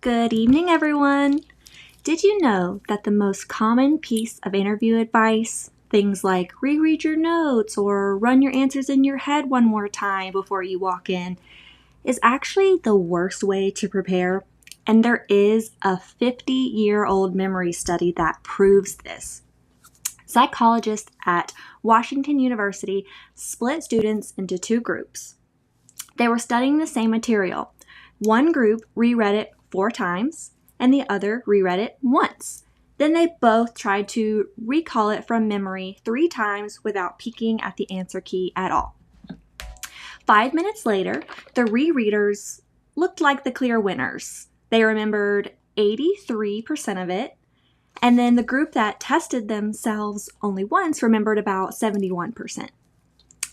Good evening, everyone. Did you know that the most common piece of interview advice, things like reread your notes or run your answers in your head one more time before you walk in, is actually the worst way to prepare? And there is a 50-year-old memory study that proves this. Psychologists at Washington University split students into two groups. They were studying the same material. One group reread it 4 times, and the other reread it once. Then they both tried to recall it from memory 3 times without peeking at the answer key at all. 5 minutes later, the rereaders looked like the clear winners. They remembered 83% of it, and then the group that tested themselves only once remembered about 71%.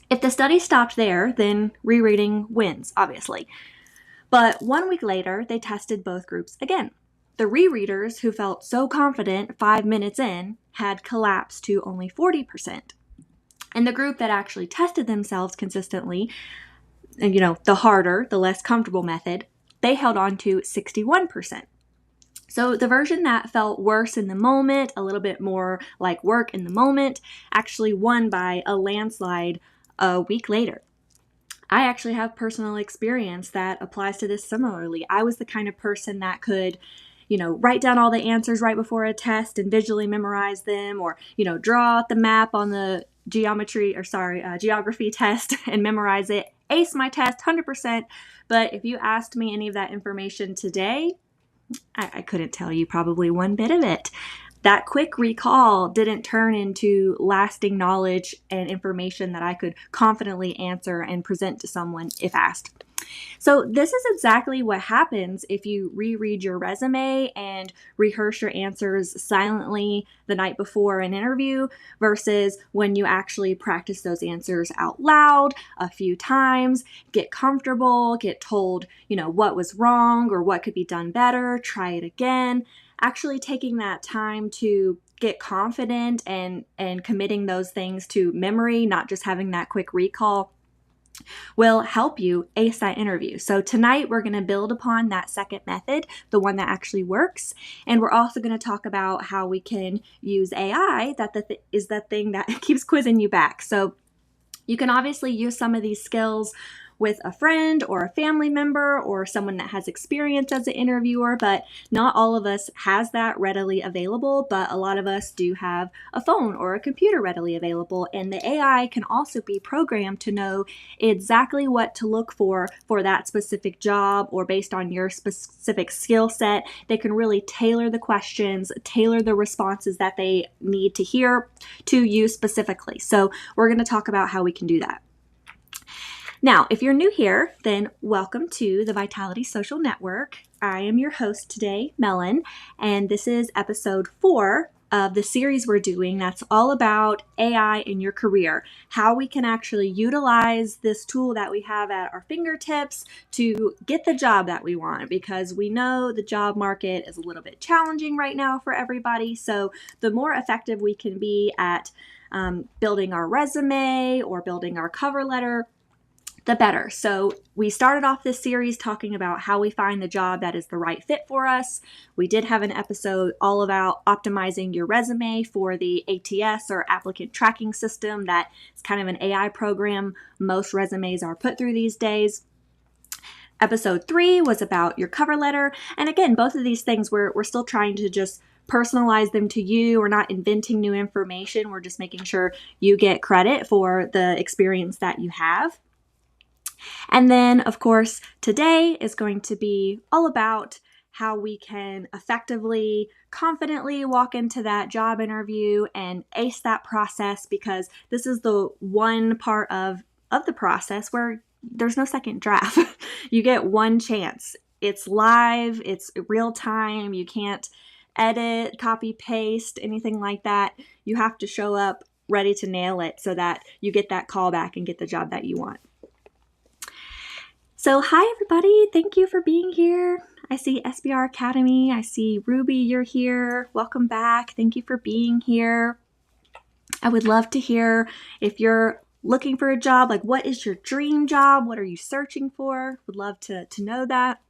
If the study stopped there, then rereading wins, obviously. But 1 week later, they tested both groups again. The rereaders who felt so confident 5 minutes in had collapsed to only 40%. And the group that actually tested themselves consistently, the harder, the less comfortable method, they held on to 61%. So the version that felt worse in the moment, a little bit more like work in the moment, actually won by a landslide a week later. I actually have personal experience that applies to this similarly. I was the kind of person that could, write down all the answers right before a test and visually memorize them, or, draw out the map on the geography test and memorize it, ace my test 100%. But if you asked me any of that information today, I couldn't tell you probably one bit of it. That quick recall didn't turn into lasting knowledge and information that I could confidently answer and present to someone if asked. So this is exactly what happens if you reread your resume and rehearse your answers silently the night before an interview versus when you actually practice those answers out loud a few times, get comfortable, get told, what was wrong or what could be done better, try it again. Actually taking that time to get confident and committing those things to memory, not just having that quick recall, will help you ace that interview. So tonight we're going to build upon that second method, the one that actually works. And we're also going to talk about how we can use AI, that is the thing that keeps quizzing you back. So you can obviously use some of these skills with a friend or a family member or someone that has experience as an interviewer, but not all of us has that readily available, but a lot of us do have a phone or a computer readily available, and the AI can also be programmed to know exactly what to look for that specific job or based on your specific skill set. They can really tailor the questions, tailor the responses that they need to hear to you specifically. So we're going to talk about how we can do that. Now, if you're new here, then welcome to the Vitality Social Network. I am your host today, Melon, and this is episode 4 of the series we're doing that's all about AI in your career, how we can actually utilize this tool that we have at our fingertips to get the job that we want, because we know the job market is a little bit challenging right now for everybody. So the more effective we can be at building our resume or building our cover letter, the better. So we started off this series talking about how we find the job that is the right fit for us. We did have an episode all about optimizing your resume for the ATS, or applicant tracking system. That is kind of an AI program most resumes are put through these days. Episode 3 was about your cover letter. And again, both of these things we're still trying to just personalize them to you. We're not inventing new information. We're just making sure you get credit for the experience that you have. And then, of course, today is going to be all about how we can effectively, confidently walk into that job interview and ace that process, because this is the one part of the process where there's no second draft. You get one chance. It's live, it's real time. You can't edit, copy, paste, anything like that. You have to show up ready to nail it so that you get that call back and get the job that you want. So hi everybody, thank you for being here. I see SBR Academy, I see Ruby, you're here. Welcome back, thank you for being here. I would love to hear if you're looking for a job, like what is your dream job? What are you searching for? Would love to know that.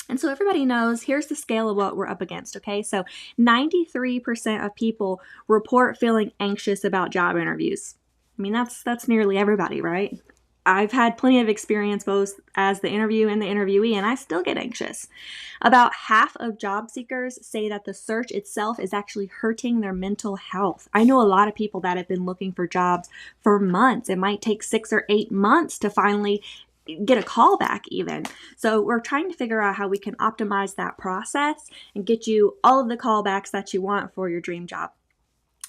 And so everybody knows, here's the scale of what we're up against, okay? So 93% of people report feeling anxious about job interviews. I mean, that's nearly everybody, right? I've had plenty of experience both as the interview and the interviewee, and I still get anxious. About half of job seekers say that the search itself is actually hurting their mental health. I know a lot of people that have been looking for jobs for months. It might take 6 or 8 months to finally get a call back even. So we're trying to figure out how we can optimize that process and get you all of the callbacks that you want for your dream job.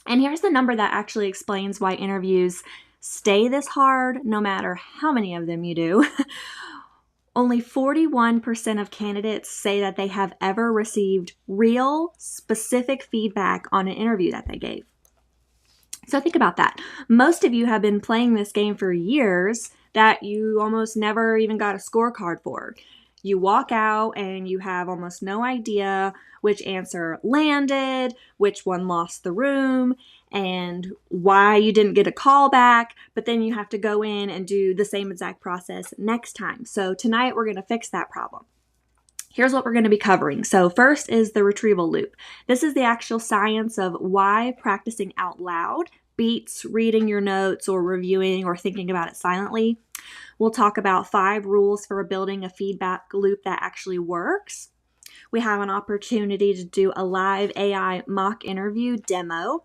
And here's the number that actually explains why interviews stay this hard no matter how many of them you do. Only 41% of candidates say that they have ever received real, specific feedback on an interview that they gave. So think about that. Most of you have been playing this game for years that you almost never even got a scorecard for. You walk out and you have almost no idea which answer landed, which one lost the room, and why you didn't get a call back, but then you have to go in and do the same exact process next time. So tonight we're going to fix that problem. Here's what we're going to be covering. So first is the retrieval loop. This is the actual science of why practicing out loud beats reading your notes or reviewing or thinking about it silently. We'll talk about 5 rules for building a feedback loop that actually works. We have an opportunity to do a live AI mock interview demo.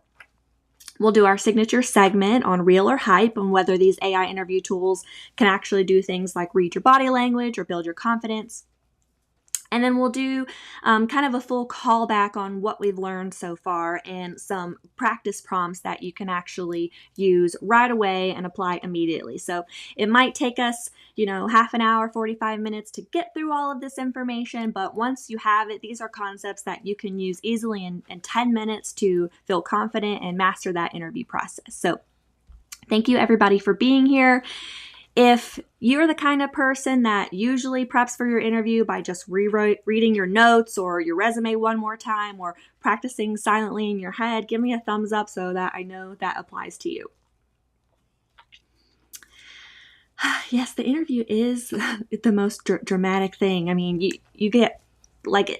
We'll do our signature segment on real or hype and whether these AI interview tools can actually do things like read your body language or build your confidence. And then we'll do kind of a full callback on what we've learned so far and some practice prompts that you can actually use right away and apply immediately. So it might take us, half an hour, 45 minutes to get through all of this information. But once you have it, these are concepts that you can use easily in 10 minutes to feel confident and master that interview process. So thank you everybody for being here. If you're the kind of person that usually preps for your interview by just reading your notes or your resume one more time or practicing silently in your head, give me a thumbs up so that I know that applies to you. Yes, the interview is the most dramatic thing. I mean, you get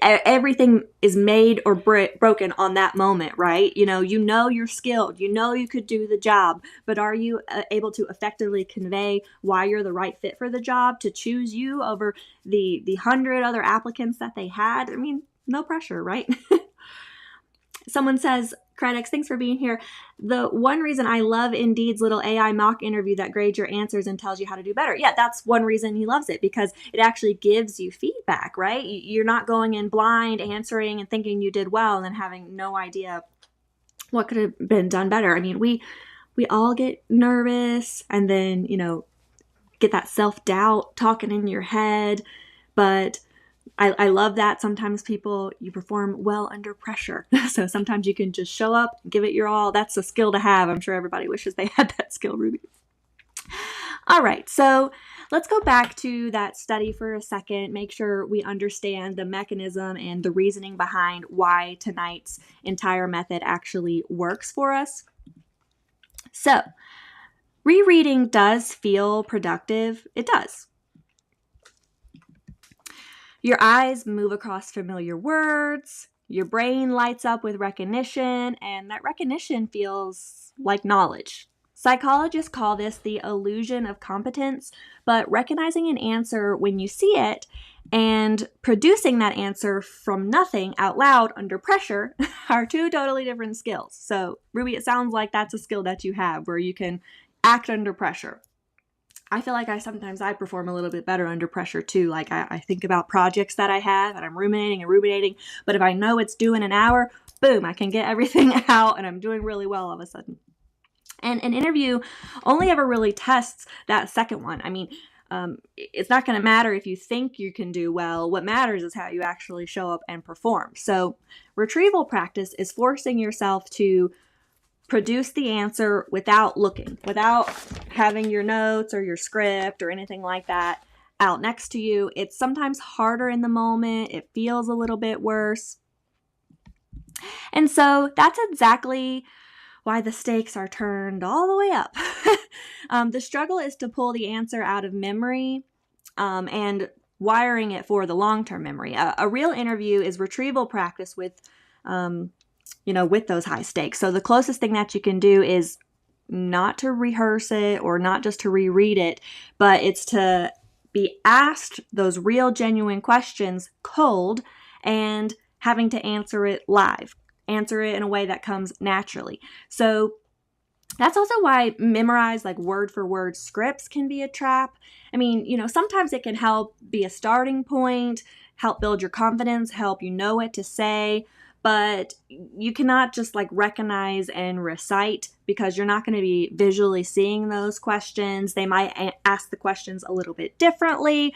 everything is made or broken on that moment, right? You know you're skilled, you could do the job, but are you able to effectively convey why you're the right fit for the job to choose you over the 100 other applicants that they had? I mean, no pressure, right? Someone says, Credix, thanks for being here. The one reason I love Indeed's little AI mock interview that grades your answers and tells you how to do better. Yeah, that's one reason he loves it, because it actually gives you feedback, right? You're not going in blind, answering and thinking you did well and then having no idea what could have been done better. I mean, we all get nervous and then, get that self-doubt talking in your head, but I love that sometimes you perform well under pressure. So sometimes you can just show up, give it your all. That's a skill to have. I'm sure everybody wishes they had that skill, Ruby. All right, so let's go back to that study for a second, make sure we understand the mechanism and the reasoning behind why tonight's entire method actually works for us. So, rereading does feel productive. It does. Your eyes move across familiar words, your brain lights up with recognition, and that recognition feels like knowledge. Psychologists call this the illusion of competence, but recognizing an answer when you see it and producing that answer from nothing out loud under pressure are 2 totally different skills. So, Ruby, it sounds like that's a skill that you have where you can act under pressure. I feel like I perform a little bit better under pressure too. Like I think about projects that I have and I'm ruminating, but if I know it's due in an hour, boom, I can get everything out and I'm doing really well all of a sudden. And an interview only ever really tests that second one. I mean, it's not going to matter if you think you can do well. What matters is how you actually show up and perform. So retrieval practice is forcing yourself to produce the answer without looking, without having your notes or your script or anything like that out next to you. It's sometimes harder in the moment. It feels a little bit worse. And so that's exactly why the stakes are turned all the way up. The struggle is to pull the answer out of memory and wiring it for the long-term memory. A real interview is retrieval practice with, with those high stakes. So the closest thing that you can do is not to rehearse it or not just to reread it, but it's to be asked those real, genuine questions cold and having to answer it live, answer it in a way that comes naturally. So that's also why memorized like word for word scripts can be a trap. I mean, sometimes it can help be a starting point, help build your confidence, help you know what to say, but you cannot just like recognize and recite because you're not going to be visually seeing those questions. They might ask the questions a little bit differently.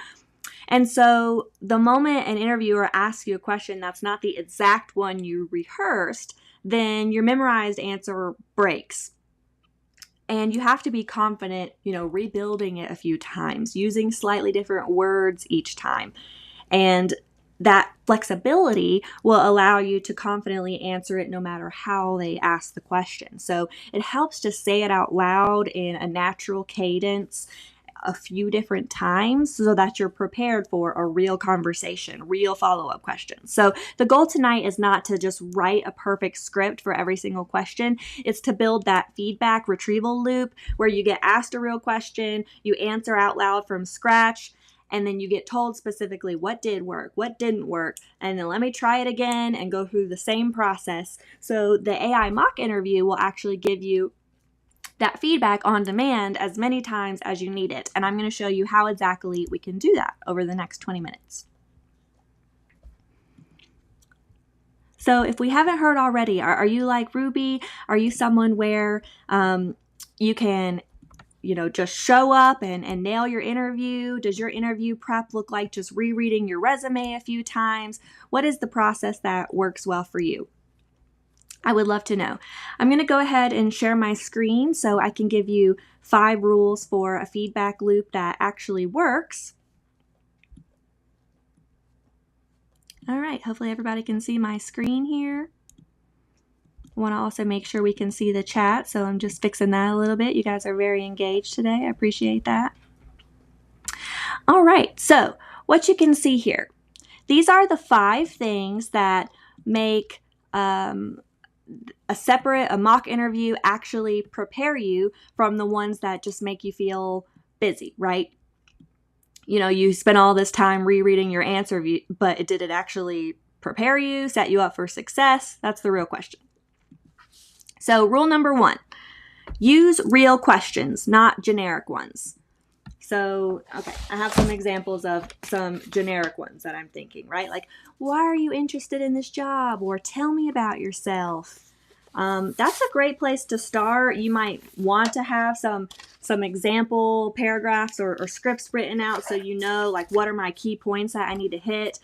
And so the moment an interviewer asks you a question that's not the exact one you rehearsed, then your memorized answer breaks. And you have to be confident, rebuilding it a few times, using slightly different words each time. And that flexibility will allow you to confidently answer it no matter how they ask the question. So it helps to say it out loud in a natural cadence a few different times so that you're prepared for a real conversation, real follow-up questions. So the goal tonight is not to just write a perfect script for every single question. It's to build that feedback retrieval loop where you get asked a real question, you answer out loud from scratch, and then you get told specifically what did work, what didn't work, and then let me try it again and go through the same process. So the AI mock interview will actually give you that feedback on demand as many times as you need it. And I'm going to show you how exactly we can do that over the next 20 minutes. So if we haven't heard already, are you like Ruby? Are you someone where you can just show up and nail your interview? Does your interview prep look like just rereading your resume a few times? What is the process that works well for you? I would love to know. I'm going to go ahead and share my screen so I can give you 5 rules for a feedback loop that actually works. All right, hopefully everybody can see my screen here. I want to also make sure we can see the chat, so I'm just fixing that a little bit. You guys are very engaged today. I appreciate that. All right, so what you can see here. These are the 5 things that make a mock interview actually prepare you from the ones that just make you feel busy, right? You spent all this time rereading your answer, but did it actually prepare you, set you up for success? That's the real question. So rule number 1, use real questions, not generic ones. So, okay, I have some examples of some generic ones that I'm thinking, right? Like, why are you interested in this job? Or tell me about yourself. That's a great place to start. You might want to have some example paragraphs or scripts written out so like what are my key points that I need to hit.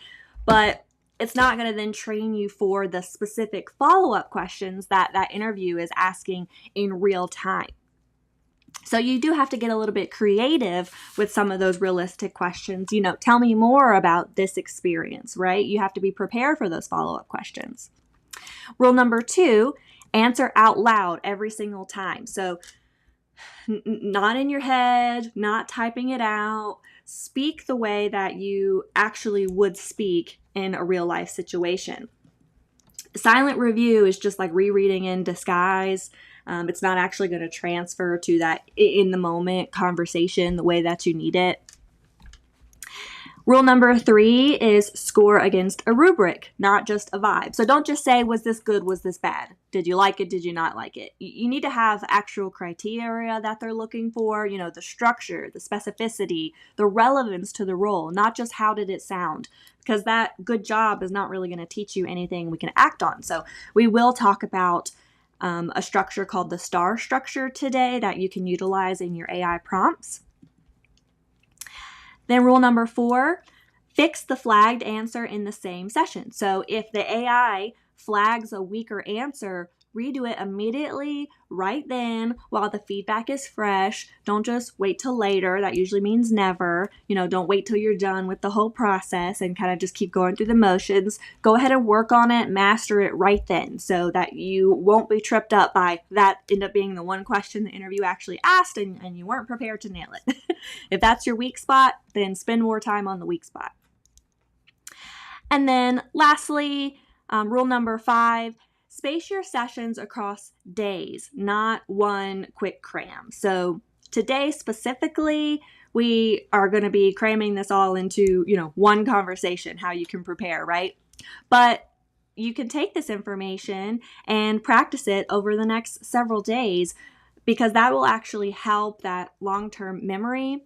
But it's not going to then train you for the specific follow-up questions that interview is asking in real time. So you do have to get a little bit creative with some of those realistic questions. Tell me more about this experience, right? You have to be prepared for those follow-up questions. Rule number 2, answer out loud every single time. So not in your head, not typing it out. Speak the way that you actually would speak in a real life situation. Silent review is just like rereading in disguise. It's not actually going to transfer to that in the moment conversation the way that you need it. Rule number 3 is score against a rubric, not just a vibe. So don't just say, was this good, was this bad? Did you like it, did you not like it? You need to have actual criteria that they're looking for, the structure, the specificity, the relevance to the role, not just how did it sound, because that good job is not really going to teach you anything we can act on. So we will talk about a structure called the STAR structure today that you can utilize in your AI prompts. Then rule number 4, fix the flagged answer in the same session. So if the AI flags a weaker answer, redo it immediately, right then, while the feedback is fresh. Don't just wait till later. That usually means never. Don't wait till you're done with the whole process and kind of just keep going through the motions. Go ahead and work on it, master it right then, so that you won't be tripped up by that end up being the one question the interview actually asked and you weren't prepared to nail it. If that's your weak spot, then spend more time on the weak spot. And then lastly, rule number 5, space your sessions across days, not one quick cram. So today specifically, we are going to be cramming this all into, one conversation, how you can prepare, right? But you can take this information and practice it over the next several days, because that will actually help that long-term memory.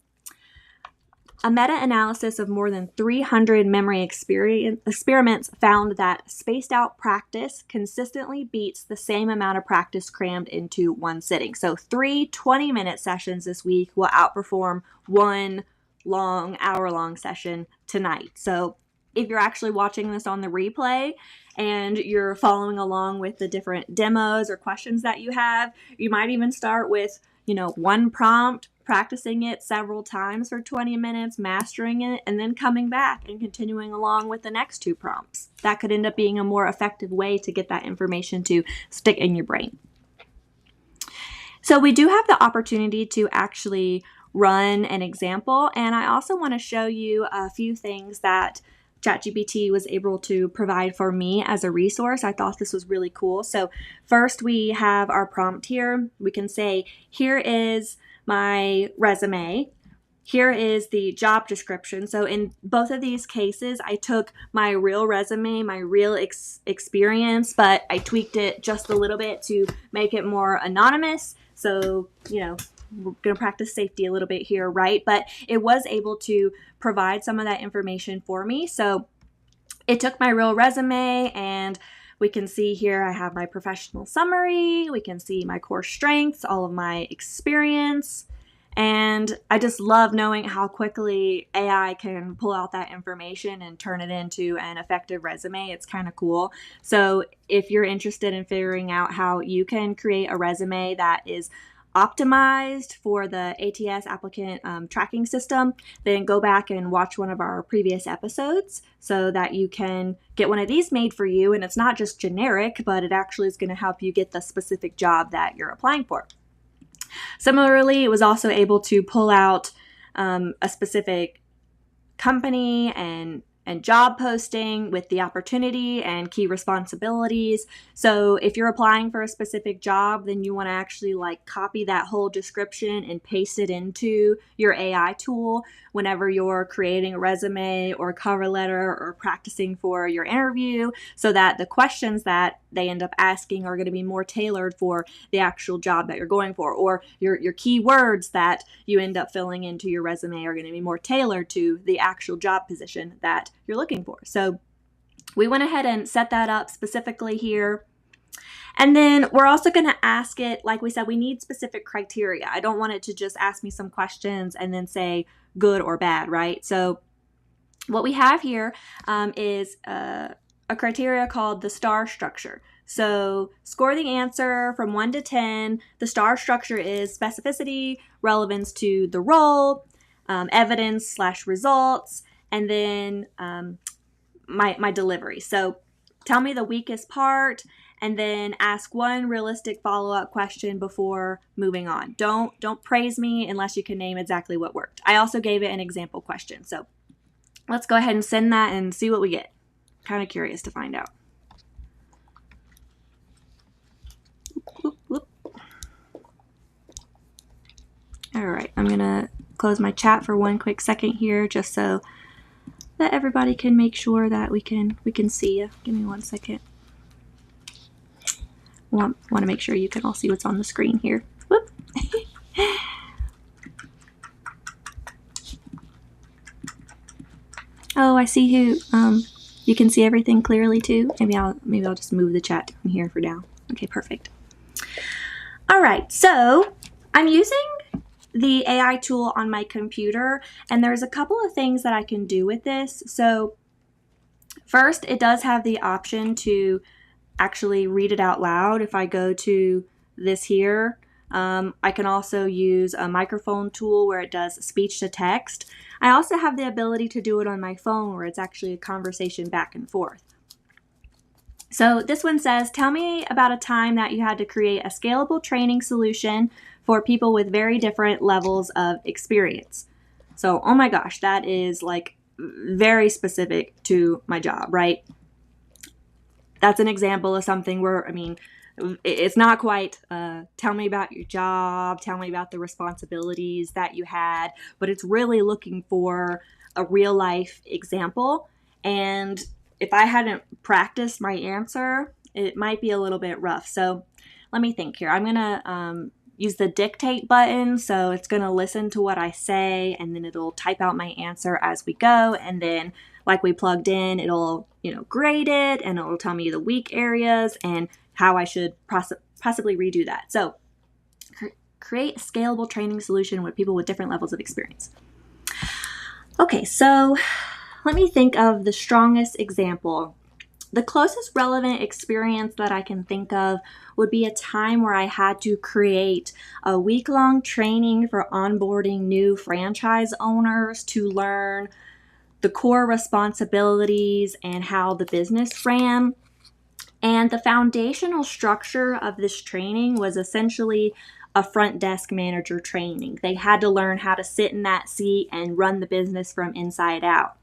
A meta-analysis of more than 300 memory experiments found that spaced out practice consistently beats the same amount of practice crammed into one sitting. So 3 20-minute sessions this week will outperform one long, hour-long session tonight. So if you're actually watching this on the replay and you're following along with the different demos or questions that you have, you might even start with, one prompt, practicing it several times for 20 minutes, mastering it, and then coming back and continuing along with the next 2 prompts. That could end up being a more effective way to get that information to stick in your brain. So we do have the opportunity to actually run an example, and I also want to show you a few things that ChatGPT was able to provide for me as a resource. I thought this was really cool. So first we have our prompt here. We can say, here is my resume. Here is the job description. So in both of these cases, I took my real resume, my real experience, but I tweaked it just a little bit to make it more anonymous. So, we're going to practice safety a little bit here, right? But it was able to provide some of that information for me. So it took my real resume, and we can see here I have my professional summary. We can see my core strengths, all of my experience. And I just love knowing how quickly AI can pull out that information and turn it into an effective resume. It's kind of cool. So if you're interested in figuring out how you can create a resume that is optimized for the ATS applicant tracking system, then go back and watch one of our previous episodes so that you can get one of these made for you. And it's not just generic, but it actually is going to help you get the specific job that you're applying for. Similarly, it was also able to pull out a specific company and job posting with the opportunity and key responsibilities. So if you're applying for a specific job, then you want to actually copy that whole description and paste it into your AI tool whenever you're creating a resume or a cover letter or practicing for your interview, so that the questions that they end up asking are going to be more tailored for the actual job that you're going for, or your key words that you end up filling into your resume are going to be more tailored to the actual job position that you're looking for. So we went ahead and set that up specifically here. And then we're also going to ask it, like we said, we need specific criteria. I don't want it to just ask me some questions and then say good or bad, right? So what we have here is a criteria called the STAR structure. So score the answer from 1 to 10. The STAR structure is specificity, relevance to the role, evidence/results, and then my delivery. So tell me the weakest part, and then ask one realistic follow-up question before moving on. Don't praise me unless you can name exactly what worked. I also gave it an example question. So let's go ahead and send that and see what we get. Kind of curious to find out. Whoop, whoop. All right, I'm gonna close my chat for one quick second here, just so that everybody can make sure that we can see you. Give me 1 second. Want to make sure you can all see what's on the screen here. Whoop. Oh, I see who. You can see everything clearly too. Maybe I'll just move the chat down here for now. Okay, perfect. All right, so I'm using the AI tool on my computer, and there's a couple of things that I can do with this. So first, it does have the option to actually read it out loud. If I go to this here, I can also use a microphone tool where it does speech to text. I also have the ability to do it on my phone where it's actually a conversation back and forth. So this one says, tell me about a time that you had to create a scalable training solution for people with very different levels of experience. So, oh my gosh, that is like very specific to my job, right? That's an example of something where, I mean, it's not quite tell me about your job, tell me about the responsibilities that you had, but it's really looking for a real life example. And if I hadn't practiced my answer, it might be a little bit rough. So let me think here. I'm going to use the dictate button. So it's going to listen to what I say, and then it'll type out my answer as we go. And then like we plugged in, it'll, grade it, and it'll tell me the weak areas and how I should possibly redo that. So create a scalable training solution with people with different levels of experience. Okay, so let me think of the strongest example. The closest relevant experience that I can think of would be a time where I had to create a week-long training for onboarding new franchise owners to learn the core responsibilities and how the business ran. And the foundational structure of this training was essentially a front desk manager training. They had to learn how to sit in that seat and run the business from inside out.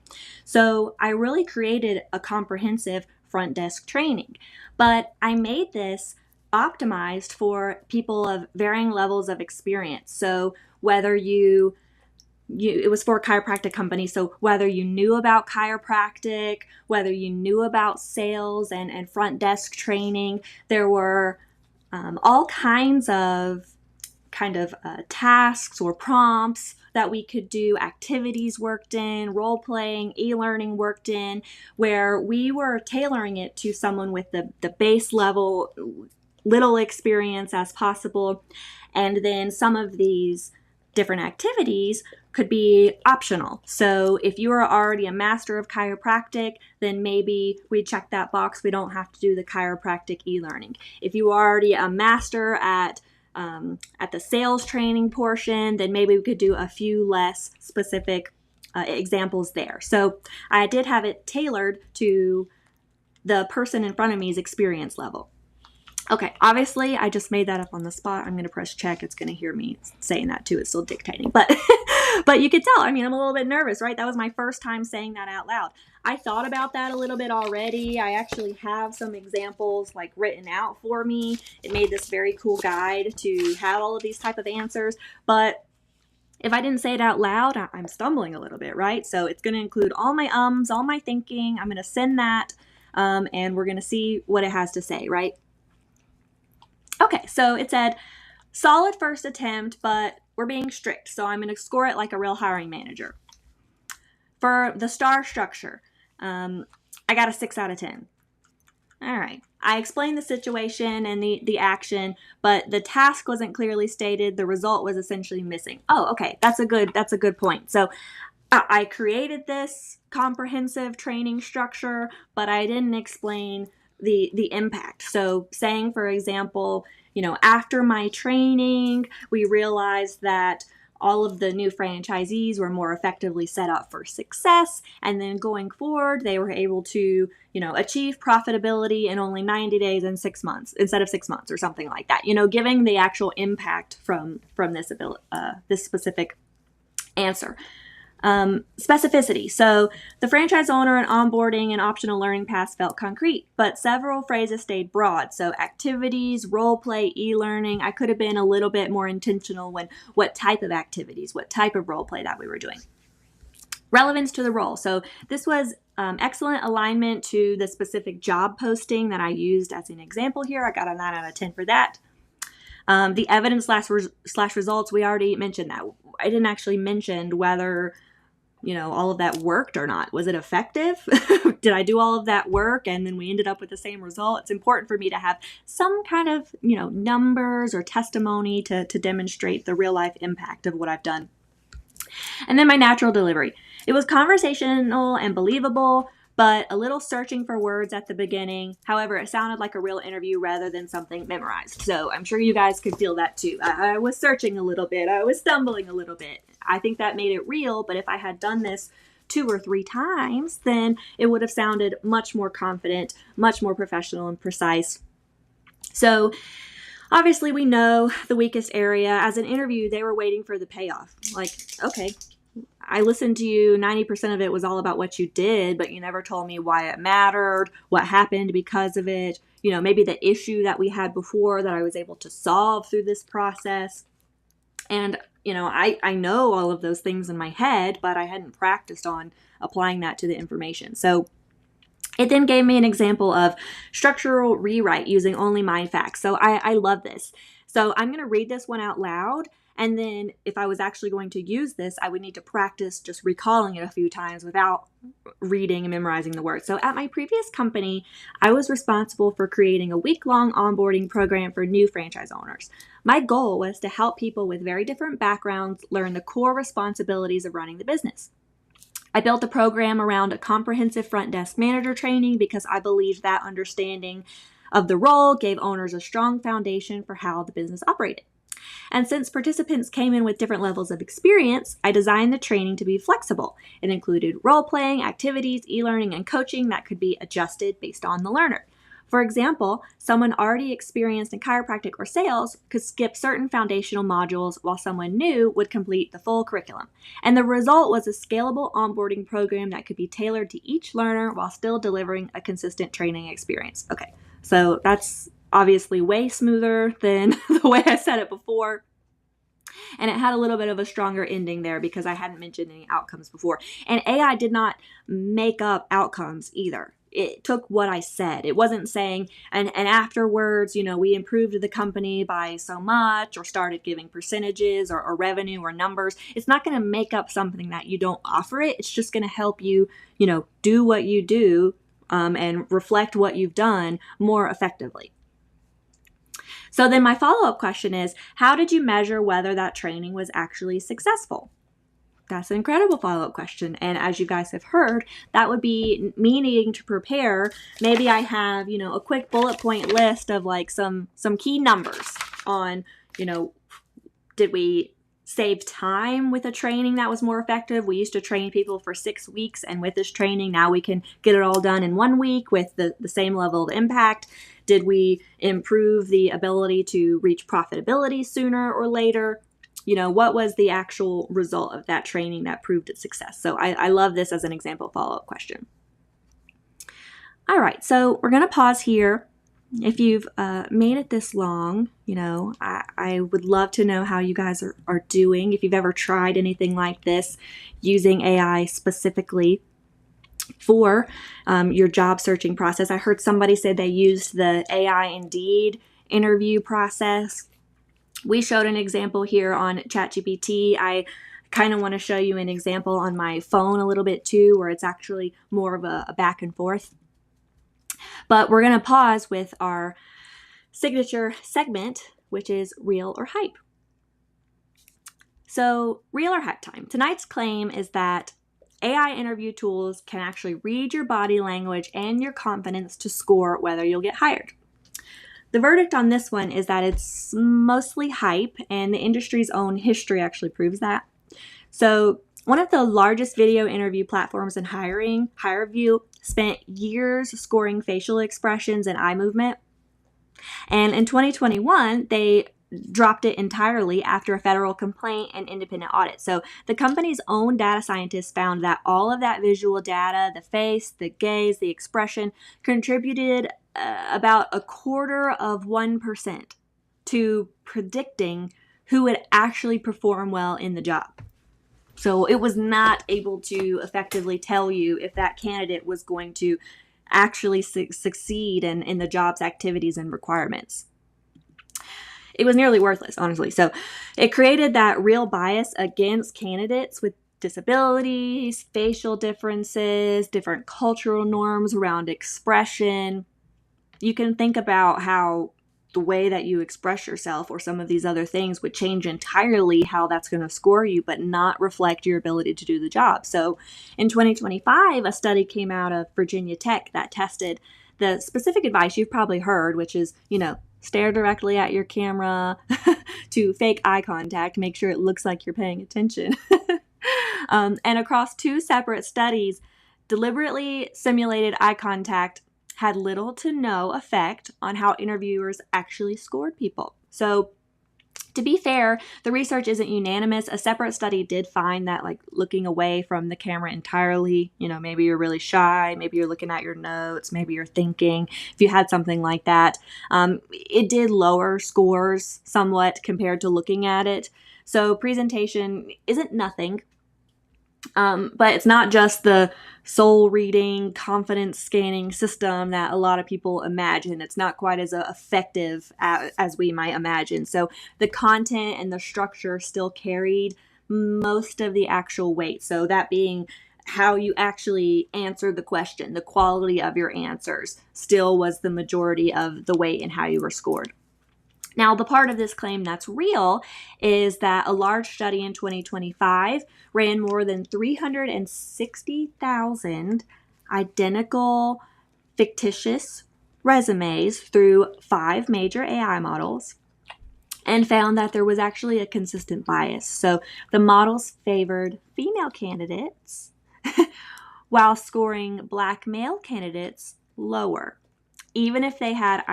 So I really created a comprehensive front desk training, but I made this optimized for people of varying levels of experience. So whether it was for a chiropractic company, so whether you knew about chiropractic, whether you knew about sales and front desk training, there were all kinds of tasks or prompts that we could do, activities worked in, role-playing, e-learning worked in, where we were tailoring it to someone with the base level, little experience as possible. And then some of these different activities could be optional. So if you are already a master of chiropractic, then maybe we check that box. We don't have to do the chiropractic e-learning. If you are already a master at the sales training portion, then maybe we could do a few less specific examples there. So I did have it tailored to the person in front of me's experience level. Okay, obviously I just made that up on the spot. I'm going to press check. It's going to hear me saying that too. It's still dictating, but but you could tell, I'm a little bit nervous, right? That was my first time saying that out loud. I thought about that a little bit already. I actually have some examples written out for me. It made this very cool guide to have all of these type of answers, but if I didn't say it out loud, I'm stumbling a little bit, right? So it's going to include all my all my thinking. I'm going to send that, and we're going to see what it has to say, right? Okay, so it said, solid first attempt, but we're being strict, so I'm going to score it like a real hiring manager. For the star structure, I got a 6 out of 10. All right, I explained the situation and the action, but the task wasn't clearly stated. The result was essentially missing. Oh, okay, that's a good point. So I created this comprehensive training structure, but I didn't explain the impact. So saying, for example, after my training, we realized that all of the new franchisees were more effectively set up for success. And then going forward, they were able to, achieve profitability in only 90 days and 6 months instead of 6 months or something like that, giving the actual impact from this specific answer. Specificity. So the franchise owner and onboarding and optional learning paths felt concrete, but several phrases stayed broad. So activities, role play, e-learning. I could have been a little bit more intentional when what type of activities, what type of role play that we were doing. Relevance to the role. So this was excellent alignment to the specific job posting that I used as an example here. I got a 9 out of 10 for that. The evidence slash results, we already mentioned that. I didn't actually mention whether all of that worked or not. Was it effective? Did I do all of that work and then we ended up with the same result? It's important for me to have some kind of, numbers or testimony to demonstrate the real life impact of what I've done. And then my natural delivery. It was conversational and believable, but a little searching for words at the beginning. However, it sounded like a real interview rather than something memorized. So I'm sure you guys could feel that too. I was searching a little bit. I was stumbling a little bit. I think that made it real, but if I had done this 2 or 3 times, then it would have sounded much more confident, much more professional and precise. So obviously we know the weakest area. As an interview, they were waiting for the payoff. Like, okay, I listened to you, 90% of it was all about what you did, but you never told me why it mattered, what happened because of it, maybe the issue that we had before that I was able to solve through this process. And, I know all of those things in my head, but I hadn't practiced on applying that to the information. So it then gave me an example of structural rewrite using only mind facts. So I love this. So I'm going to read this one out loud. And then if I was actually going to use this, I would need to practice just recalling it a few times without reading and memorizing the words. So at my previous company, I was responsible for creating a week-long onboarding program for new franchise owners. My goal was to help people with very different backgrounds learn the core responsibilities of running the business. I built a program around a comprehensive front desk manager training because I believed that understanding of the role gave owners a strong foundation for how the business operated. And since participants came in with different levels of experience, I designed the training to be flexible. It included role-playing, activities, e-learning, and coaching that could be adjusted based on the learner. For example, someone already experienced in chiropractic or sales could skip certain foundational modules while someone new would complete the full curriculum. And the result was a scalable onboarding program that could be tailored to each learner while still delivering a consistent training experience. Okay, so that's obviously way smoother than the way I said it before. And it had a little bit of a stronger ending there because I hadn't mentioned any outcomes before. And AI did not make up outcomes either. It took what I said. It wasn't saying, and afterwards, we improved the company by so much or started giving percentages or revenue or numbers. It's not going to make up something that you don't offer it. It's just going to help you, do what you do and reflect what you've done more effectively. So then my follow-up question is, how did you measure whether that training was actually successful? That's an incredible follow-up question. And as you guys have heard, that would be me needing to prepare. Maybe I have, a quick bullet point list of like some key numbers on, did we save time with a training that was more effective? We used to train people for 6 weeks, and with this training, now we can get it all done in 1 week with the same level of impact. Did we improve the ability to reach profitability sooner or later? What was the actual result of that training that proved its success? So I love this as an example follow-up question. All right, so we're going to pause here. If you've made it this long, I would love to know how you guys are doing. If you've ever tried anything like this using AI specifically for your job searching process. I heard somebody say they used the AI Indeed interview process. We showed an example here on ChatGPT. I kind of want to show you an example on my phone a little bit too, where it's actually more of a back and forth. But we're going to pause with our signature segment, which is Real or Hype. So, Real or Hype time. Tonight's claim is that AI interview tools can actually read your body language and your confidence to score whether you'll get hired. The verdict on this one is that it's mostly hype, and the industry's own history actually proves that. So one of the largest video interview platforms in hiring, HireVue, spent years scoring facial expressions and eye movement. And in 2021, they dropped it entirely after a federal complaint and independent audit. So the company's own data scientists found that all of that visual data, the face, the gaze, the expression, contributed about 1/4% to predicting who would actually perform well in the job. So it was not able to effectively tell you if that candidate was going to actually succeed in the job's activities and requirements. It was nearly worthless, honestly. So it created that real bias against candidates with disabilities, facial differences, different cultural norms around expression. You can think about how the way that you express yourself or some of these other things would change entirely how that's going to score you, but not reflect your ability to do the job. So in 2025, a study came out of Virginia Tech that tested the specific advice you've probably heard, which is, stare directly at your camera, to fake eye contact, make sure it looks like you're paying attention. And across 2 separate studies, deliberately simulated eye contact had little to no effect on how interviewers actually scored people. So to be fair, the research isn't unanimous. A separate study did find that looking away from the camera entirely, maybe you're really shy, maybe you're looking at your notes, maybe you're thinking, if you had something like that, it did lower scores somewhat compared to looking at it. So presentation isn't nothing. But it's not just the soul reading, confidence scanning system that a lot of people imagine. It's not quite as effective as we might imagine. So the content and the structure still carried most of the actual weight. So that being how you actually answered the question, the quality of your answers still was the majority of the weight in how you were scored. Now, the part of this claim that's real is that a large study in 2025 ran more than 360,000 identical fictitious resumes through 5 major AI models and found that there was actually a consistent bias. So the models favored female candidates while scoring Black male candidates lower, even if they had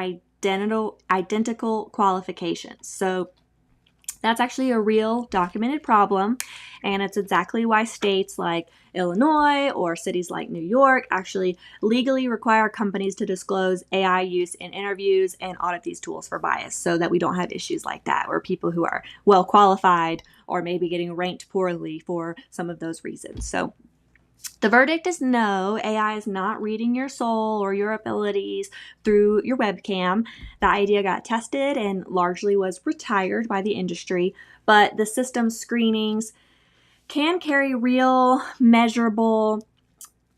identical qualifications. So that's actually a real documented problem, and it's exactly why states like Illinois or cities like New York actually legally require companies to disclose AI use in interviews and audit these tools for bias, so that we don't have issues like that where people who are well qualified or maybe getting ranked poorly for some of those reasons. So the verdict is no, AI is not reading your soul or your abilities through your webcam. The idea got tested and largely was retired by the industry, but the system screenings can carry real, measurable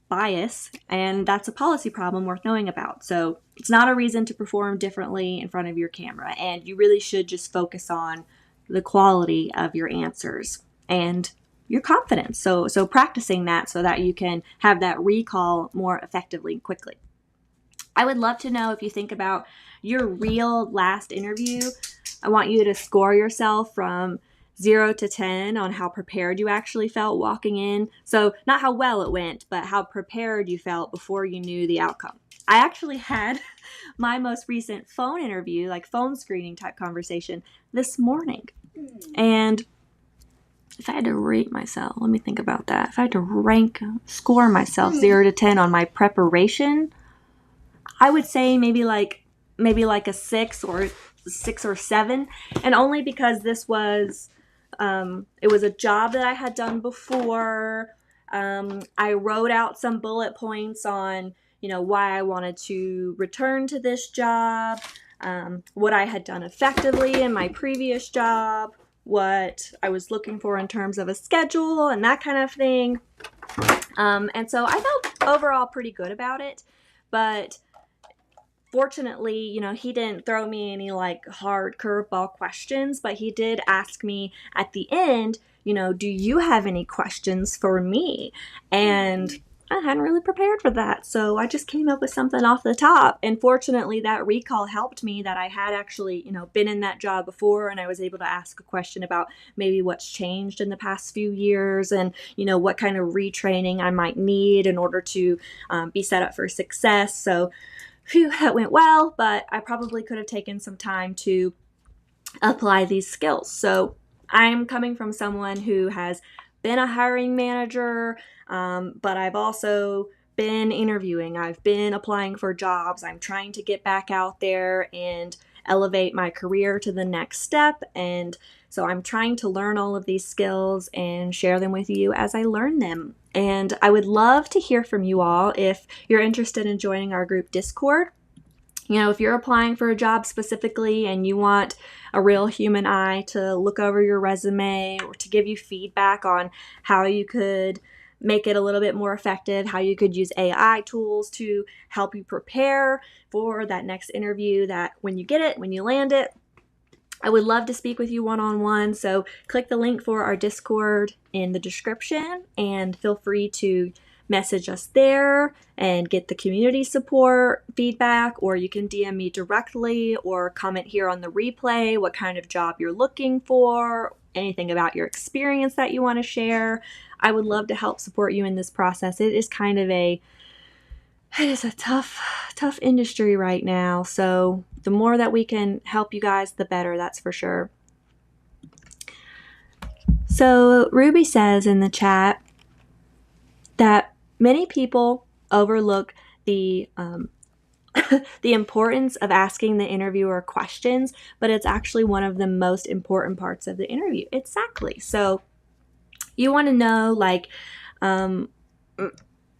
bias, and that's a policy problem worth knowing about. So it's not a reason to perform differently in front of your camera, and you really should just focus on the quality of your answers and your confidence. So practicing that so that you can have that recall more effectively and quickly. I would love to know if you think about your real last interview. I want you to score yourself from 0 to 10 on how prepared you actually felt walking in. So not how well it went, but how prepared you felt before you knew the outcome. I actually had my most recent phone interview, phone screening type conversation, this morning. And if I had to rate myself, let me think about that. If I had to score myself 0 to 10 on my preparation, I would say maybe like a 6 or 7. And only because this was, it was a job that I had done before. I wrote out some bullet points on, why I wanted to return to this job, what I had done effectively in my previous job, what I was looking for in terms of a schedule and that kind of thing. And so I felt overall pretty good about it, but fortunately, he didn't throw me any hard curveball questions, but he did ask me at the end, do you have any questions for me? And I hadn't really prepared for that, so I just came up with something off the top. And fortunately, that recall helped me that I had actually, been in that job before, and I was able to ask a question about maybe what's changed in the past few years and, what kind of retraining I might need in order to be set up for success. So, that went well, but I probably could have taken some time to apply these skills. So I'm coming from someone who has been a hiring manager, but I've also been interviewing. I've been applying for jobs. I'm trying to get back out there and elevate my career to the next step. And so I'm trying to learn all of these skills and share them with you as I learn them. And I would love to hear from you all if you're interested in joining our group Discord. If you're applying for a job specifically and you want a real human eye to look over your resume or to give you feedback on how you could make it a little bit more effective, how you could use AI tools to help you prepare for that next interview, that when you get it, when you land it. I would love to speak with you one-on-one, so click the link for our Discord in the description and feel free to message us there and get the community support feedback, or you can DM me directly or comment here on the replay what kind of job you're looking for, anything about your experience that you want to share. I would love to help support you in this process. It is a tough industry right now, so the more that we can help you guys, the better, that's for sure. So Ruby says in the chat that many people overlook the the importance of asking the interviewer questions, but it's actually one of the most important parts of the interview. Exactly. So you want to know, like,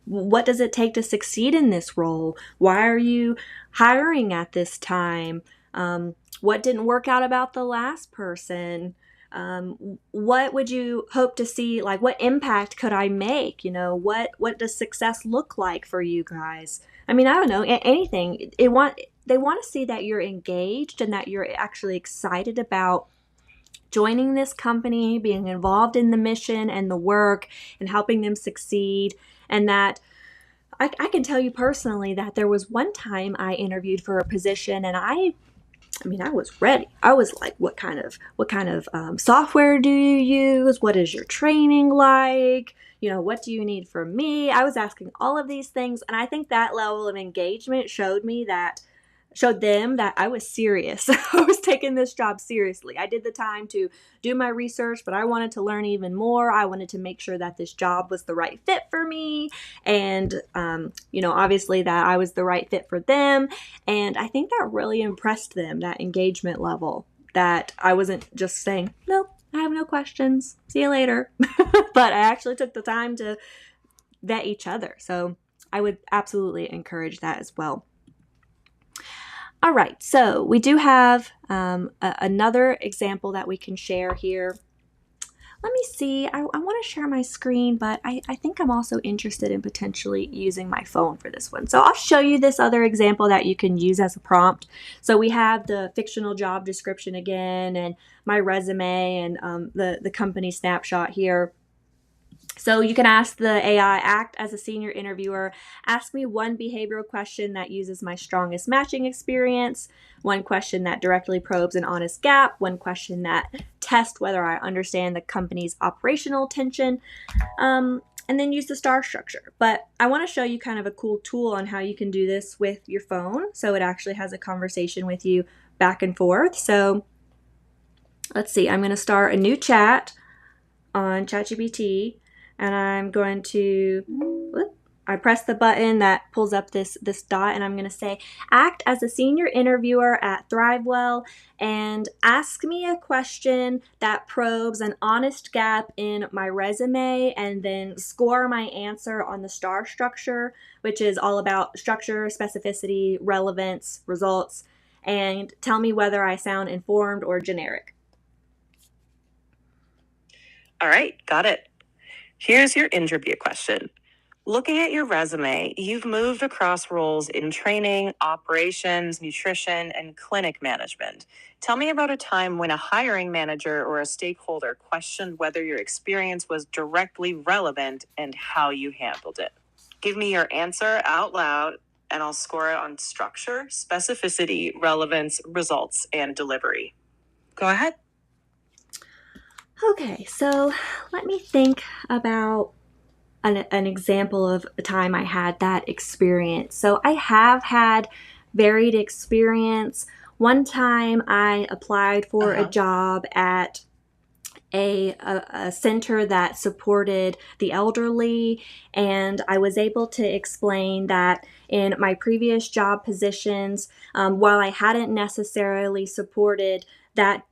what does it take to succeed in this role? Why are you hiring at this time? What didn't work out about the last person? What would you hope to see? Like, what impact could I make? What does success look like for you guys? I mean, I don't know, anything. They want to see that you're engaged and that you're actually excited about joining this company, being involved in the mission and the work and helping them succeed. And that I can tell you personally that there was one time I interviewed for a position, and I was ready. I was like, what kind of software do you use? What is your training like? What do you need from me? I was asking all of these things, and I think that level of engagement showed them that I was serious. I was taking this job seriously. I did the time to do my research, but I wanted to learn even more. I wanted to make sure that this job was the right fit for me, and obviously that I was the right fit for them. And I think that really impressed them, that engagement level, that I wasn't just saying, nope, I have no questions, see you later. But I actually took the time to vet each other. So I would absolutely encourage that as well. All right, so we do have another example that we can share here. Let me see. I want to share my screen, but I think I'm also interested in potentially using my phone for this one. So I'll show you this other example that you can use as a prompt. So we have the fictional job description again, and my resume, and the company snapshot here. So you can ask the AI, act as a senior interviewer, ask me one behavioral question that uses my strongest matching experience, one question that directly probes an honest gap, one question that tests whether I understand the company's operational tension, and then use the star structure. But I want to show you kind of a cool tool on how you can do this with your phone, so it actually has a conversation with you back and forth. So let's see, I'm going to start a new chat on ChatGPT. And I'm going to, I press the button that pulls up this dot, and I'm going to say, act as a senior interviewer at Thrivewell and ask me a question that probes an honest gap in my resume, and then score my answer on the star structure, which is all about structure, specificity, relevance, results, and tell me whether I sound informed or generic. All right, got it. Here's your interview question. Looking at your resume, you've moved across roles in training, operations, nutrition, and clinic management. Tell me about a time when a hiring manager or a stakeholder questioned whether your experience was directly relevant and how you handled it. Give me your answer out loud, and I'll score it on structure, specificity, relevance, results, and delivery. Go ahead. Okay, so let me think about an example of a time I had that experience. So I have had varied experience. One time I applied for a job at a center that supported the elderly, and I was able to explain that in my previous job positions, while I hadn't necessarily supported that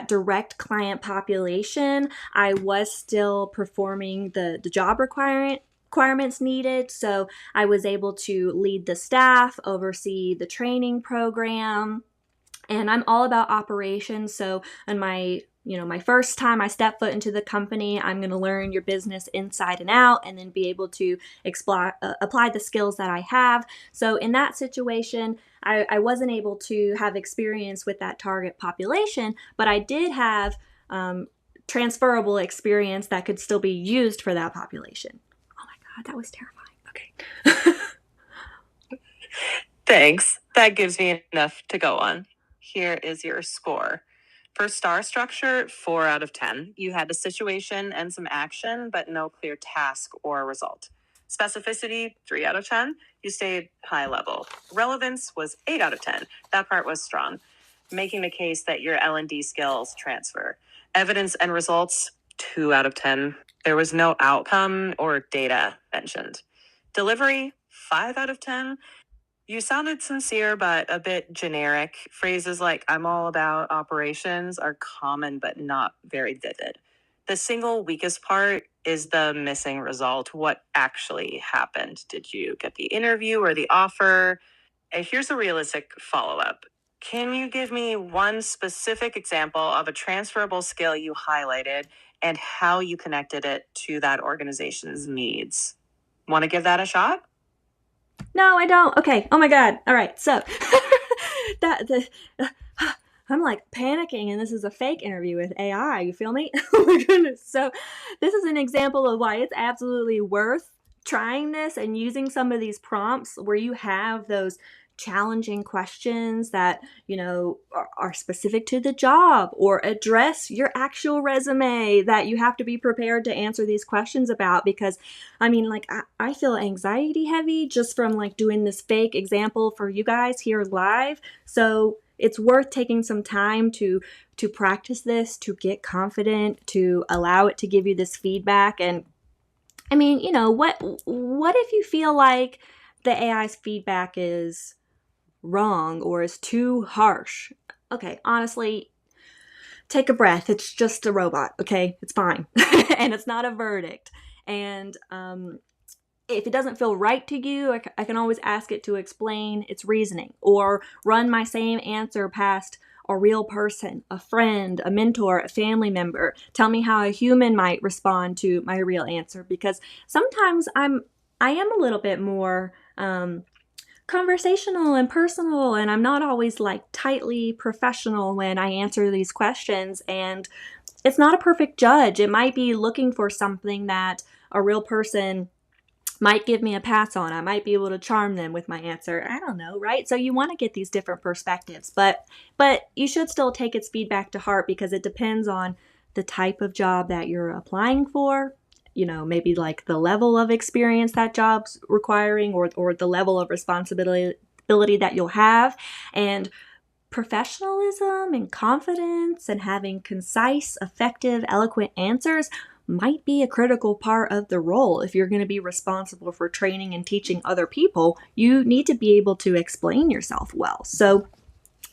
direct client population, I was still performing the job requirements needed. So I was able to lead the staff, oversee the training program, and I'm all about operations. So in my my first time I step foot into the company, I'm going to learn your business inside and out and then be able to apply the skills that I have. So in that situation, I wasn't able to have experience with that target population, but I did have transferable experience that could still be used for that population. Oh my God, that was terrifying. Okay. Thanks. That gives me enough to go on. Here is your score. For star structure, 4 out of 10. You had a situation and some action, but no clear task or result. Specificity, 3 out of 10. You stayed high level. Relevance was 8 out of 10. That part was strong, making the case that your L&D skills transfer. Evidence and results, 2 out of 10. There was no outcome or data mentioned. Delivery, 5 out of 10. You sounded sincere, but a bit generic. Phrases like, I'm all about operations are common, but not very vivid. The single weakest part is the missing result. What actually happened? Did you get the interview or the offer? And here's a realistic follow-up. Can you give me one specific example of a transferable skill you highlighted and how you connected it to that organization's needs? Want to give that a shot? No, I don't. Okay. Oh my God. All right. So I'm like panicking, and this is a fake interview with AI. You feel me? Oh my goodness. So this is an example of why it's absolutely worth trying this and using some of these prompts where you have those challenging questions that are specific to the job or address your actual resume that you have to be prepared to answer these questions about. Because I feel anxiety heavy just from doing this fake example for you guys here live. So it's worth taking some time to practice this, to get confident, to allow it to give you this feedback. And what if you feel like the AI's feedback is wrong or is too harsh? Okay, honestly, take a breath. It's just a robot, okay? It's fine. And it's not a verdict. And if it doesn't feel right to you, I can always ask it to explain its reasoning or run my same answer past a real person, a friend, a mentor, a family member. Tell me how a human might respond to my real answer, because sometimes I am a little bit more conversational and personal, and I'm not always tightly professional when I answer these questions, and it's not a perfect judge. It might be looking for something that a real person might give me a pass on. I might be able to charm them with my answer. I don't know, right? So you want to get these different perspectives, but you should still take its feedback to heart, because it depends on the type of job that you're applying for. Maybe the level of experience that job's requiring, or the level of responsibility that you'll have. And professionalism and confidence and having concise, effective, eloquent answers might be a critical part of the role. If you're going to be responsible for training and teaching other people, you need to be able to explain yourself well. So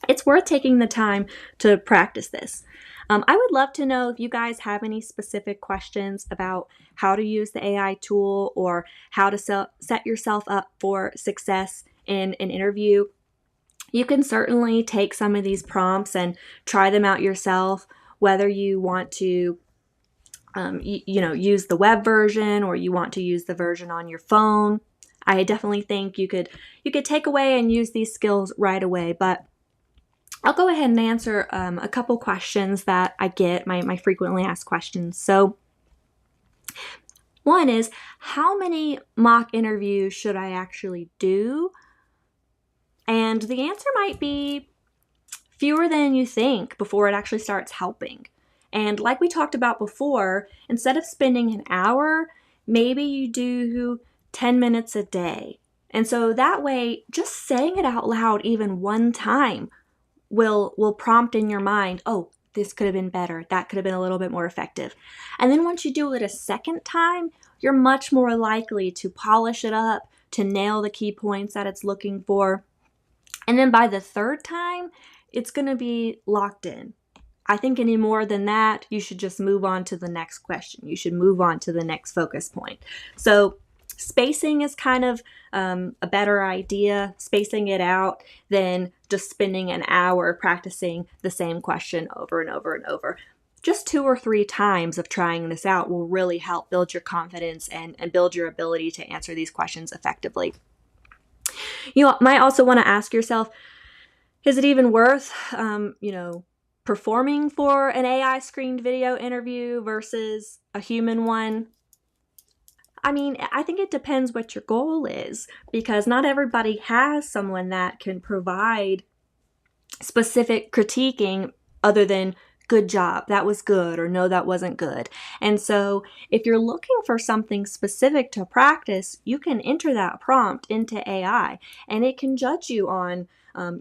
it's worth taking the time to practice this. I would love to know if you guys have any specific questions about how to use the AI tool or how to set yourself up for success in an interview. You can certainly take some of these prompts and try them out yourself, whether you want to use the web version or you want to use the version on your phone. I definitely think you could take away and use these skills right away, but I'll go ahead and answer a couple questions that I get, my frequently asked questions. So one is, how many mock interviews should I actually do? And the answer might be fewer than you think before it actually starts helping. And like we talked about before, instead of spending an hour, maybe you do 10 minutes a day. And so that way, just saying it out loud even one time will prompt in your mind, oh, this could have been better. That could have been a little bit more effective. And then once you do it a second time, you're much more likely to polish it up, to nail the key points that it's looking for. And then by the third time, it's going to be locked in. I think any more than that, you should just move on to the next question. You should move on to the next focus point. So spacing is kind of a better idea, spacing it out than just spending an hour practicing the same question over and over and over. just 2 or 3 times of trying this out will really help build your confidence and build your ability to answer these questions effectively. You might also want to ask yourself, is it even worth, performing for an AI screened video interview versus a human one? I mean, I think it depends what your goal is, because not everybody has someone that can provide specific critiquing other than good job, that was good, or no, that wasn't good. And so if you're looking for something specific to practice, you can enter that prompt into AI and it can judge you on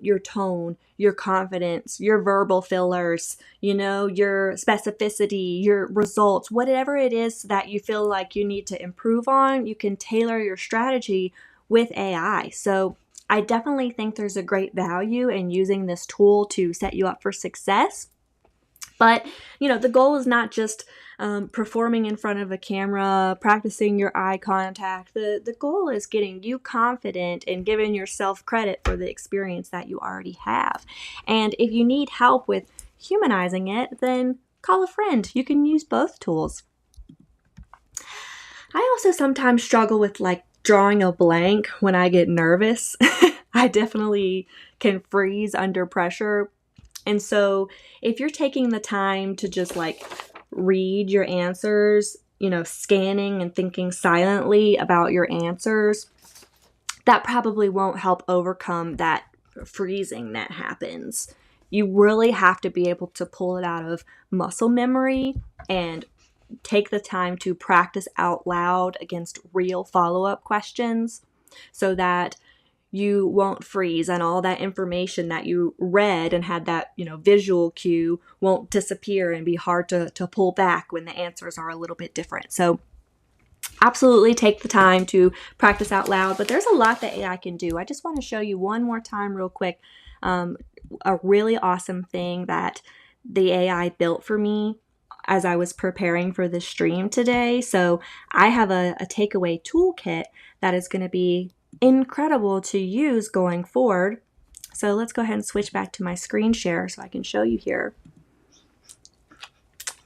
your tone, your confidence, your verbal fillers, your specificity, your results, whatever it is that you feel like you need to improve on, you can tailor your strategy with AI. So I definitely think there's a great value in using this tool to set you up for success. But, the goal is not just performing in front of a camera, practicing your eye contact. The goal is getting you confident and giving yourself credit for the experience that you already have. And if you need help with humanizing it, then call a friend. You can use both tools. I also sometimes struggle with drawing a blank when I get nervous. I definitely can freeze under pressure. And so if you're taking the time to just read your answers, scanning and thinking silently about your answers, that probably won't help overcome that freezing that happens. You really have to be able to pull it out of muscle memory and take the time to practice out loud against real follow-up questions so that you won't freeze and all that information that you read and had that, visual cue won't disappear and be hard to pull back when the answers are a little bit different. So absolutely take the time to practice out loud, but there's a lot that AI can do. I just want to show you one more time real quick, a really awesome thing that the AI built for me as I was preparing for this stream today. So I have a takeaway toolkit that is going to be incredible to use going forward. So let's go ahead and switch back to my screen share so I can show you here.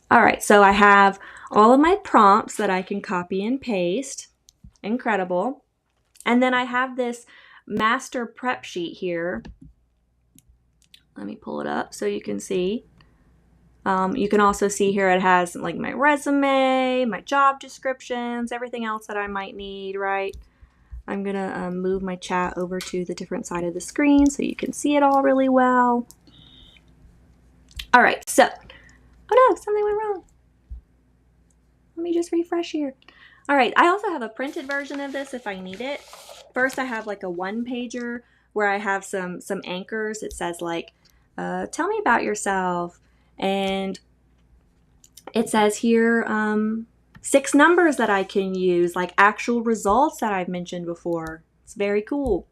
All right, so I have all of my prompts that I can copy and paste. Incredible. And then I have this master prep sheet here. Let me pull it up so you can see. You can also see here it has my resume, my job descriptions, everything else that I might need, right? I'm going to move my chat over to the different side of the screen so you can see it all really well. All right, so, oh no, something went wrong. Let me just refresh here. All right, I also have a printed version of this if I need it. First, I have a one-pager where I have some anchors. It says tell me about yourself. And it says here 6 numbers that I can use, actual results that I've mentioned before. It's very cool.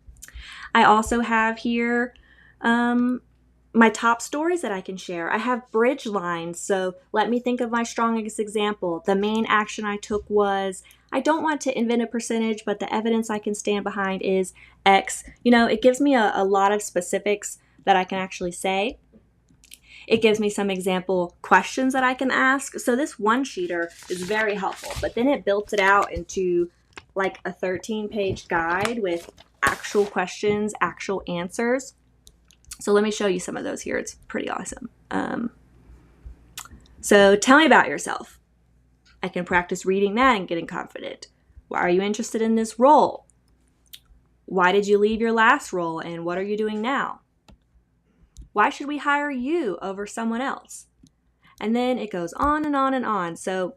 I also have here my top stories that I can share. I have bridge lines. So let me think of my strongest example. The main action I took was, I don't want to invent a percentage, but the evidence I can stand behind is X. It gives me a lot of specifics that I can actually say. It gives me some example questions that I can ask. So this one-sheeter is very helpful, but then it built it out into a 13-page guide with actual questions, actual answers. So let me show you some of those here. It's pretty awesome. So tell me about yourself. I can practice reading that and getting confident. Why are you interested in this role? Why did you leave your last role and what are you doing now? Why should we hire you over someone else? And then it goes on and on and on. So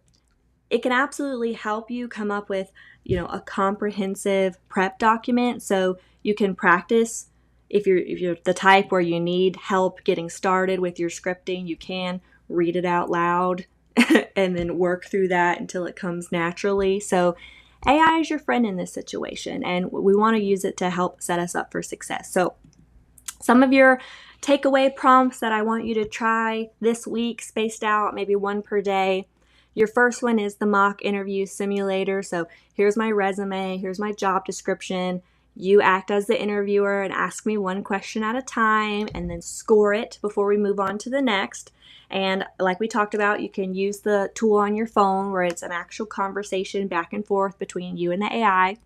it can absolutely help you come up with, a comprehensive prep document. So you can practice. If you're the type where you need help getting started with your scripting, you can read it out loud and then work through that until it comes naturally. So AI is your friend in this situation, and we want to use it to help set us up for success. So some of your takeaway prompts that I want you to try this week, spaced out, maybe one per day. Your first one is the mock interview simulator. So here's my resume, here's my job description. You act as the interviewer and ask me one question at a time and then score it before we move on to the next. And like we talked about, you can use the tool on your phone where it's an actual conversation back and forth between you and the AI.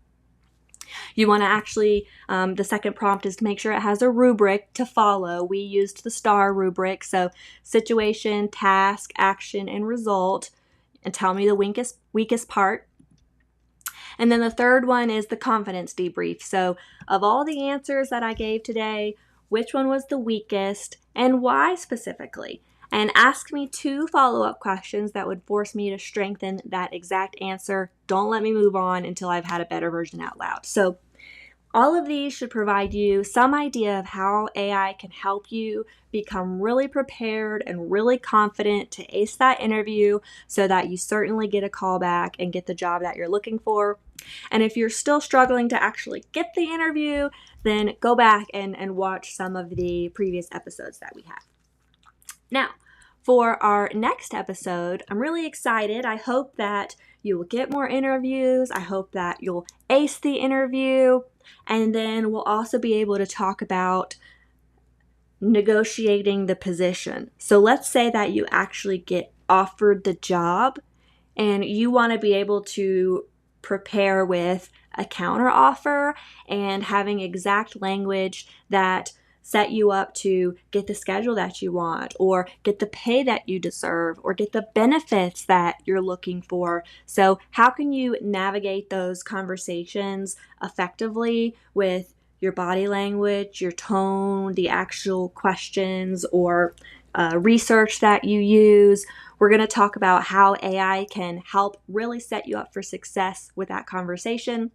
You want to actually, the second prompt is to make sure it has a rubric to follow. We used the STAR rubric, so situation, task, action, and result. And tell me the weakest part. And then the third one is the confidence debrief. So, of all the answers that I gave today, which one was the weakest and why specifically? And ask me 2 follow-up questions that would force me to strengthen that exact answer. Don't let me move on until I've had a better version out loud. So, all of these should provide you some idea of how AI can help you become really prepared and really confident to ace that interview so that you certainly get a call back and get the job that you're looking for. And if you're still struggling to actually get the interview, then go back and watch some of the previous episodes that we have. Now, for our next episode, I'm really excited. I hope that you will get more interviews. I hope that you'll ace the interview. And then we'll also be able to talk about negotiating the position. So let's say that you actually get offered the job and you want to be able to prepare with a counter offer and having exact language that set you up to get the schedule that you want or get the pay that you deserve or get the benefits that you're looking for. So how can you navigate those conversations effectively with your body language, your tone, the actual questions or research that you use? We're going to talk about how AI can help really set you up for success with that conversation.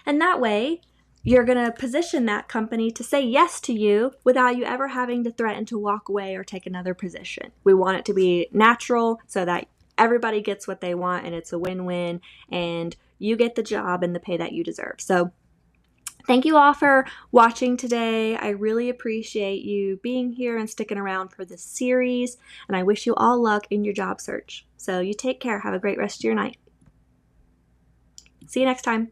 And that way, you're going to position that company to say yes to you without you ever having to threaten to walk away or take another position. We want it to be natural so that everybody gets what they want and it's a win-win and you get the job and the pay that you deserve. So thank you all for watching today. I really appreciate you being here and sticking around for this series, and I wish you all luck in your job search. So you take care. Have a great rest of your night. See you next time.